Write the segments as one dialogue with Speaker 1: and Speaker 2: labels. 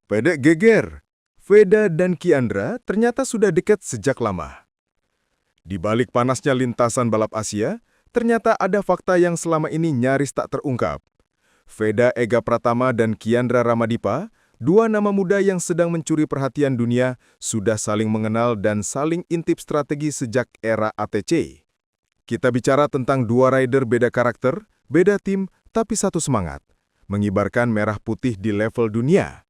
Speaker 1: Pedek geger. Veda dan Kiandra ternyata sudah dekat sejak lama. Di balik panasnya lintasan balap Asia, ternyata ada fakta yang selama ini nyaris tak terungkap. Veda Ega Pratama dan Kiandra Ramadipa, dua nama muda yang sedang mencuri perhatian dunia, sudah saling mengenal dan saling intip strategi sejak era ATC. Kita bicara tentang dua rider beda karakter, beda tim, tapi satu semangat. Mengibarkan merah putih di level dunia.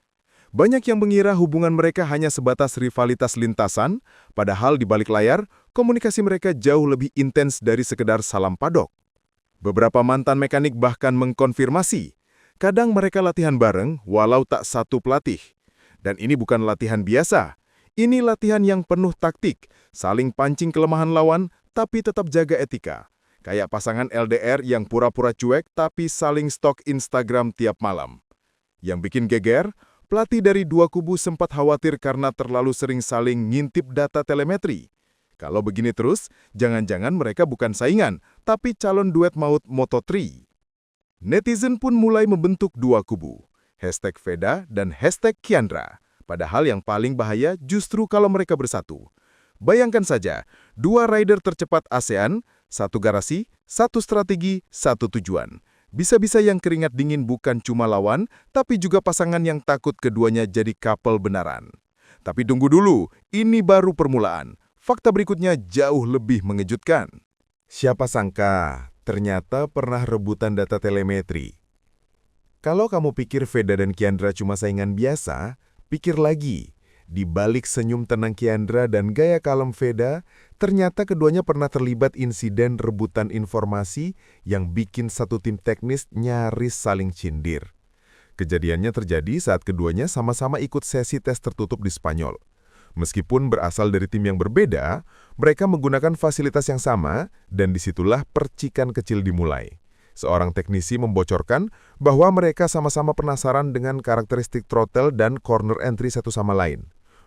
Speaker 1: Banyak yang mengira hubungan mereka hanya sebatas rivalitas lintasan, padahal di balik layar, komunikasi mereka jauh lebih intens dari sekedar salam padok. Beberapa mantan mekanik bahkan mengkonfirmasi, kadang mereka latihan bareng walau tak satu pelatih. Dan ini bukan latihan biasa, ini latihan yang penuh taktik, saling pancing kelemahan lawan, tapi tetap jaga etika. Kayak pasangan LDR yang pura-pura cuek tapi saling stok Instagram tiap malam. Yang bikin geger, pelatih dari dua kubu sempat khawatir karena terlalu sering saling ngintip data telemetri. Kalau begini terus, jangan-jangan mereka bukan saingan, tapi calon duet maut Moto3. Netizen pun mulai membentuk dua kubu, #Veda dan #Kiandra. Padahal yang paling bahaya justru kalau mereka bersatu. Bayangkan saja, dua rider tercepat ASEAN, satu garasi, satu strategi, satu tujuan. Bisa-bisa yang keringat dingin bukan cuma lawan, tapi juga pasangan yang takut keduanya jadi couple benaran. Tapi tunggu dulu, ini baru permulaan. Fakta berikutnya jauh lebih mengejutkan. Siapa sangka, ternyata pernah rebutan data telemetri. Kalau kamu pikir Veda dan Kiandra cuma saingan biasa, pikir lagi. Di balik senyum tenang Kiandra dan gaya kalem Veda, ternyata keduanya pernah terlibat insiden rebutan informasi yang bikin satu tim teknis nyaris saling cindir. Kejadiannya terjadi saat keduanya sama-sama ikut sesi tes tertutup di Spanyol. Meskipun berasal dari tim yang berbeda, mereka menggunakan fasilitas yang sama dan disitulah percikan kecil dimulai. Seorang teknisi membocorkan bahwa mereka sama-sama penasaran dengan karakteristik throttle dan corner entry satu sama lain.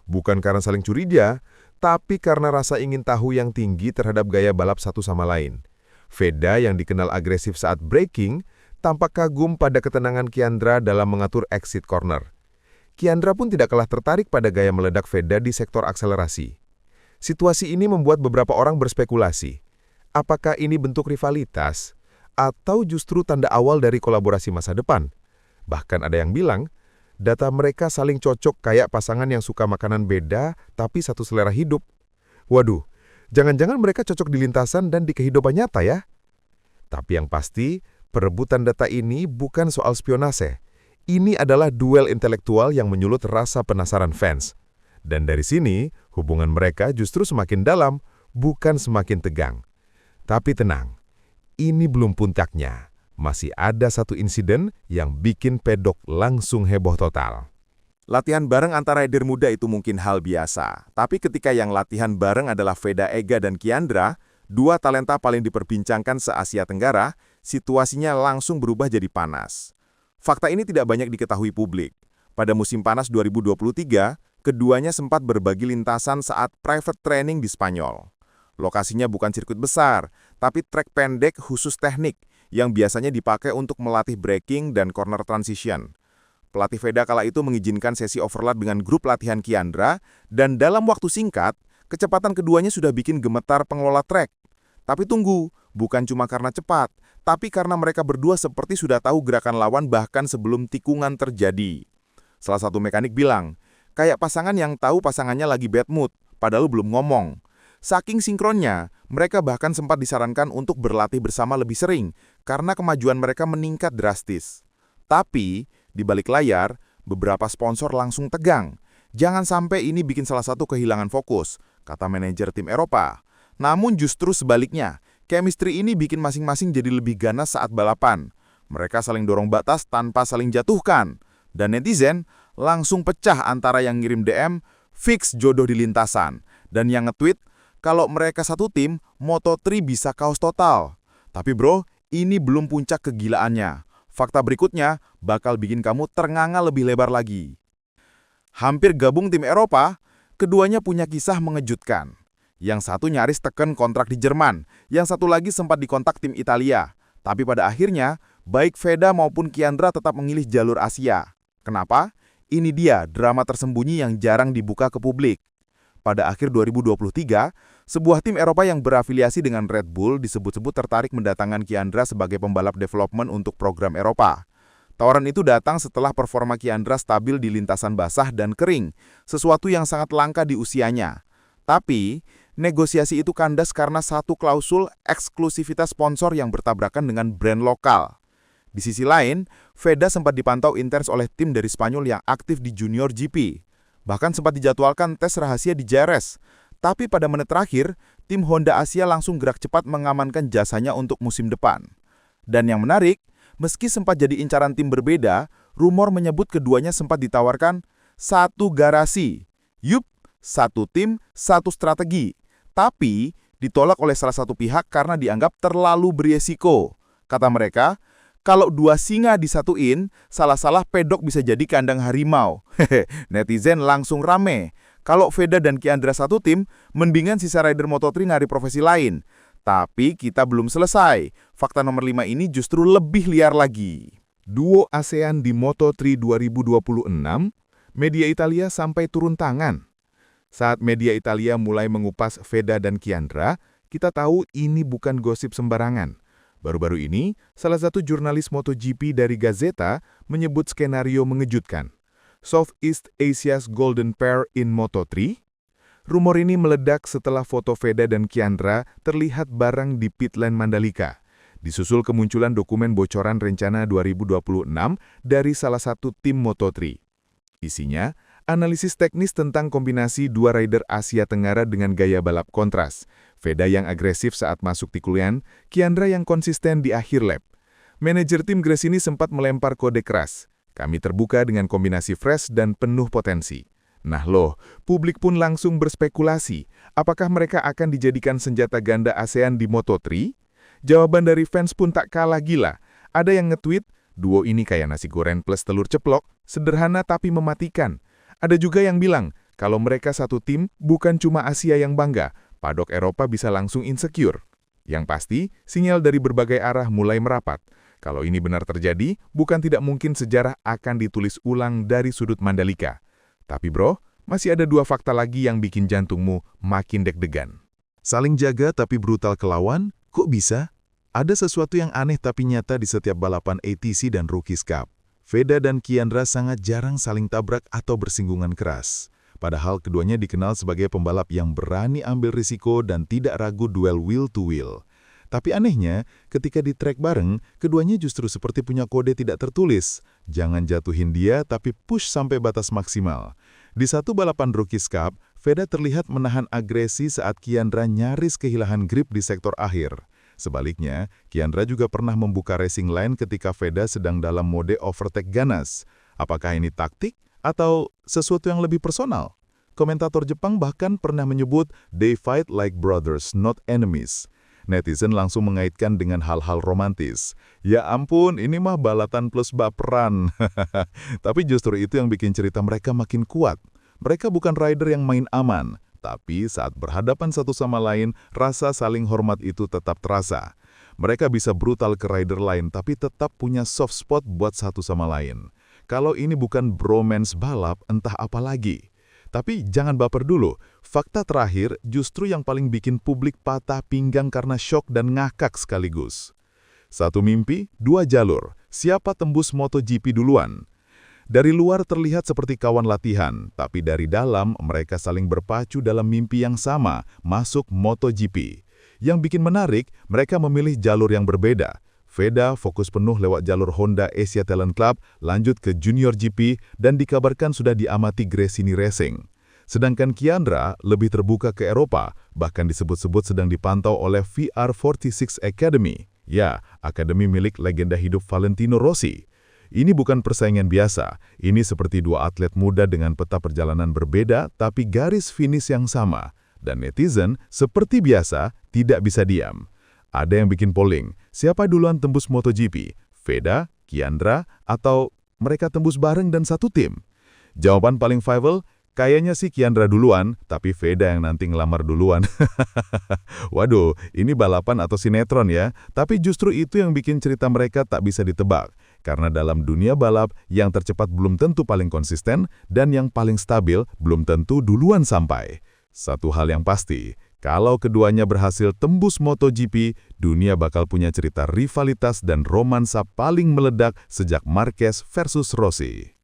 Speaker 1: Bukan karena saling curiga, tapi karena rasa ingin tahu yang tinggi terhadap gaya balap satu sama lain. Veda yang dikenal agresif saat braking, tampak kagum pada ketenangan Kiandra dalam mengatur exit corner. Kiandra pun tidak kalah tertarik pada gaya meledak Veda di sektor akselerasi. Situasi ini membuat beberapa orang berspekulasi. Apakah ini bentuk rivalitas? Atau justru tanda awal dari kolaborasi masa depan? Bahkan ada yang bilang, data mereka saling cocok kayak pasangan yang suka makanan beda tapi satu selera hidup. Waduh, jangan-jangan mereka cocok di lintasan dan di kehidupan nyata ya? Tapi yang pasti, perebutan data ini bukan soal spionase. Ini adalah duel intelektual yang menyulut rasa penasaran fans. Dan dari sini, hubungan mereka justru semakin dalam, bukan semakin tegang. Tapi tenang, ini belum puncaknya. Masih ada satu insiden yang bikin pedok langsung heboh total.
Speaker 2: Latihan bareng antara rider muda itu mungkin hal biasa. Tapi ketika yang latihan bareng adalah Veda Ega dan Kiandra, dua talenta paling diperbincangkan se-Asia Tenggara, situasinya langsung berubah jadi panas. Fakta ini tidak banyak diketahui publik. Pada musim panas 2023, keduanya sempat berbagi lintasan saat private training di Spanyol. Lokasinya bukan sirkuit besar, tapi trek pendek khusus teknik yang biasanya dipakai untuk melatih braking dan corner transition. Pelatih Veda kala itu mengizinkan sesi overlap dengan grup latihan Kiandra, dan dalam waktu singkat, kecepatan keduanya sudah bikin gemetar pengelola trek. Tapi tunggu, bukan cuma karena cepat, tapi karena mereka berdua seperti sudah tahu gerakan lawan bahkan sebelum tikungan terjadi. Salah satu mekanik bilang, kayak pasangan yang tahu pasangannya lagi bad mood, padahal belum ngomong. Saking sinkronnya, mereka bahkan sempat disarankan untuk berlatih bersama lebih sering karena kemajuan mereka meningkat drastis. Tapi, di balik layar, beberapa sponsor langsung tegang. Jangan sampai ini bikin salah satu kehilangan fokus, kata manajer tim Eropa. Namun justru sebaliknya, chemistry ini bikin masing-masing jadi lebih ganas saat balapan. Mereka saling dorong batas tanpa saling jatuhkan. Dan netizen langsung pecah antara yang ngirim DM, fix jodoh di lintasan, dan yang nge-tweet, kalau mereka satu tim, Moto3 bisa kaos total. Tapi bro, ini belum puncak kegilaannya. Fakta berikutnya bakal bikin kamu ternganga lebih lebar lagi. Hampir gabung tim Eropa, keduanya punya kisah mengejutkan. Yang satu nyaris teken kontrak di Jerman, yang satu lagi sempat dikontak tim Italia. Tapi pada akhirnya, baik Veda maupun Kiandra tetap memilih jalur Asia. Kenapa? Ini dia drama tersembunyi yang jarang dibuka ke publik. Pada akhir 2023, sebuah tim Eropa yang berafiliasi dengan Red Bull disebut-sebut tertarik mendatangkan Kyandra sebagai pembalap development untuk program Eropa. Tawaran itu datang setelah performa Kyandra stabil di lintasan basah dan kering, sesuatu yang sangat langka di usianya. Tapi, negosiasi itu kandas karena satu klausul eksklusivitas sponsor yang bertabrakan dengan brand lokal. Di sisi lain, Veda sempat dipantau intens oleh tim dari Spanyol yang aktif di Junior GP. Bahkan sempat dijadwalkan tes rahasia di Jerez. Tapi pada menit terakhir, tim Honda Asia langsung gerak cepat mengamankan jasanya untuk musim depan. Dan yang menarik, meski sempat jadi incaran tim berbeda, rumor menyebut keduanya sempat ditawarkan satu garasi. Yup, satu tim, satu strategi. Tapi, ditolak oleh salah satu pihak karena dianggap terlalu berisiko. Kata mereka, kalau dua singa disatuin, salah-salah pedok bisa jadi kandang harimau. Netizen langsung rame. Kalau Veda dan Kyandra satu tim, mendingan sisa rider Moto3 nyari profesi lain. Tapi kita belum selesai. Fakta nomor 5 ini justru lebih liar lagi.
Speaker 1: Duo ASEAN di Moto3 2026, media Italia sampai turun tangan. Saat media Italia mulai mengupas Veda dan Kyandra, kita tahu ini bukan gosip sembarangan. Baru-baru ini, salah satu jurnalis MotoGP dari Gazzetta menyebut skenario mengejutkan. Southeast Asia's Golden Pair in Moto3? Rumor ini meledak setelah foto Veda dan Kyandra terlihat bareng di pit lane Mandalika. Disusul kemunculan dokumen bocoran rencana 2026 dari salah satu tim Moto3. Isinya, analisis teknis tentang kombinasi dua rider Asia Tenggara dengan gaya balap kontras. Veda yang agresif saat masuk tikulian, Kyandra yang konsisten di akhir lap. Manajer tim Gresini sempat melempar kode keras. Kami terbuka dengan kombinasi fresh dan penuh potensi. Nah loh, publik pun langsung berspekulasi. Apakah mereka akan dijadikan senjata ganda ASEAN di Moto3? Jawaban dari fans pun tak kalah gila. Ada yang nge-tweet, duo ini kayak nasi goreng plus telur ceplok, sederhana tapi mematikan. Ada juga yang bilang, kalau mereka satu tim, bukan cuma Asia yang bangga, padok Eropa bisa langsung insecure. Yang pasti, sinyal dari berbagai arah mulai merapat. Kalau ini benar terjadi, bukan tidak mungkin sejarah akan ditulis ulang dari sudut Mandalika. Tapi bro, masih ada dua fakta lagi yang bikin jantungmu makin deg-degan. Saling jaga tapi brutal ke lawan, kok bisa? Ada sesuatu yang aneh tapi nyata di setiap balapan ATC dan Rookies Cup. Veda dan Kyandra sangat jarang saling tabrak atau bersinggungan keras. Padahal keduanya dikenal sebagai pembalap yang berani ambil risiko dan tidak ragu duel wheel-to-wheel. Tapi anehnya, ketika di trek bareng, keduanya justru seperti punya kode tidak tertulis. Jangan jatuhin dia, tapi push sampai batas maksimal. Di satu balapan Rookies Cup, Veda terlihat menahan agresi saat Kyandra nyaris kehilangan grip di sektor akhir. Sebaliknya, Kyandra juga pernah membuka racing line ketika Veda sedang dalam mode overtake ganas. Apakah ini taktik atau sesuatu yang lebih personal? Komentator Jepang bahkan pernah menyebut, "They fight like brothers, not enemies." Netizen langsung mengaitkan dengan hal-hal romantis. Ya ampun, ini mah balatan plus baperan. Tapi justru itu yang bikin cerita mereka makin kuat. Mereka bukan rider yang main aman. Tapi saat berhadapan satu sama lain, rasa saling hormat itu tetap terasa. Mereka bisa brutal ke rider lain, tapi tetap punya soft spot buat satu sama lain. Kalau ini bukan bromance balap, entah apa lagi. Tapi jangan baper dulu, fakta terakhir justru yang paling bikin publik patah pinggang karena syok dan ngakak sekaligus. Satu mimpi, dua jalur. Siapa tembus MotoGP duluan? Dari luar terlihat seperti kawan latihan, tapi dari dalam mereka saling berpacu dalam mimpi yang sama, masuk MotoGP. Yang bikin menarik, mereka memilih jalur yang berbeda. Veda fokus penuh lewat jalur Honda Asia Talent Club, lanjut ke Junior GP, dan dikabarkan sudah diamati Gresini Racing. Sedangkan Kyandra lebih terbuka ke Eropa, bahkan disebut-sebut sedang dipantau oleh VR46 Academy. Ya, akademi milik legenda hidup Valentino Rossi. Ini bukan persaingan biasa, ini seperti dua atlet muda dengan peta perjalanan berbeda, tapi garis finish yang sama. Dan netizen, seperti biasa, tidak bisa diam. Ada yang bikin polling, siapa duluan tembus MotoGP? Veda, Kyandra, atau mereka tembus bareng dan satu tim? Jawaban paling viral, kayaknya sih Kyandra duluan, tapi Veda yang nanti ngelamar duluan. Waduh, ini balapan atau sinetron ya, tapi justru itu yang bikin cerita mereka tak bisa ditebak.
Speaker 3: Karena dalam dunia balap, yang tercepat belum tentu paling konsisten dan yang paling stabil belum tentu duluan sampai. Satu hal yang pasti, kalau keduanya berhasil tembus MotoGP, dunia bakal punya cerita rivalitas dan romansa paling meledak sejak Marquez versus Rossi.